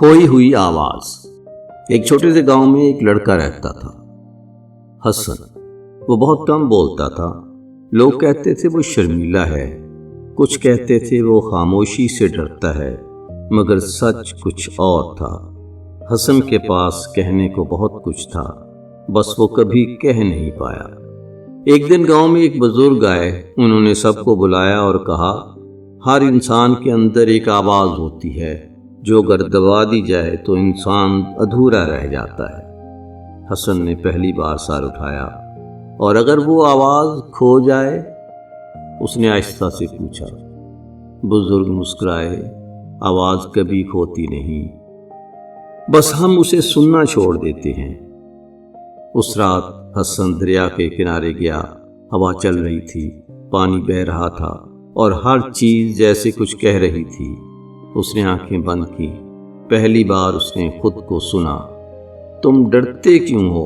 खोई हुई आवाज। एक छोटे से गांव में एक लड़का रहता था, हसन। वो बहुत कम बोलता था। लोग कहते थे वो शर्मीला है, कुछ कहते थे वो खामोशी से डरता है, मगर सच कुछ और था। हसन के पास कहने को बहुत कुछ था, बस वो कभी कह नहीं पाया। एक दिन गांव में एक बुजुर्ग आए। उन्होंने सबको बुलाया और कहा, हर इंसान के अंदर एक आवाज होती है जो अगर दबा दी जाए तो इंसान अधूरा रह जाता है। हसन ने पहली बार सर उठाया, और अगर वो आवाज खो जाए? उसने आहिस्ता से पूछा। बुजुर्ग मुस्कुराए, आवाज कभी खोती नहीं, बस हम उसे सुनना छोड़ देते हैं। उस रात हसन दरिया के किनारे गया। हवा चल रही थी, पानी बह रहा था और हर चीज जैसे कुछ कह रही थी। उसने आंखें बंद की। पहली बार उसने खुद को सुना। तुम डरते क्यों हो?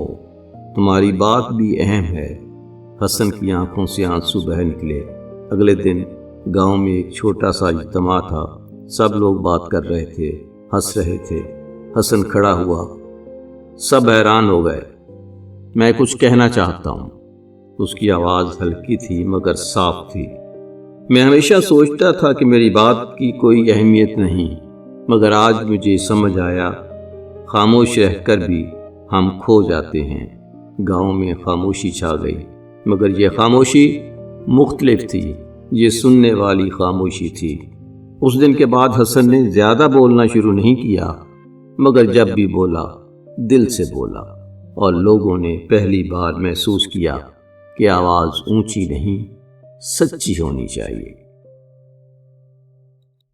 तुम्हारी बात भी अहम है। हसन की आंखों से आंसू बह निकले। अगले दिन गांव में एक छोटा सा इज्तिमा था। सब लोग बात कर रहे थे, हंस रहे थे। हसन खड़ा हुआ। सब हैरान हो गए। मैं कुछ कहना चाहता हूँ। उसकी आवाज़ हल्की थी मगर साफ थी। मैं हमेशा सोचता था कि मेरी बात की कोई अहमियत नहीं, मगर आज मुझे समझ आया, खामोश रहकर भी हम खो जाते हैं। गांव में खामोशी छा गई, मगर यह खामोशी मुख्तलिफ थी। ये सुनने वाली खामोशी थी। उस दिन के बाद हसन ने ज़्यादा बोलना शुरू नहीं किया, मगर जब भी बोला दिल से बोला, और लोगों ने पहली बार महसूस किया कि आवाज़ ऊंची नहीं, सच्ची होनी चाहिए।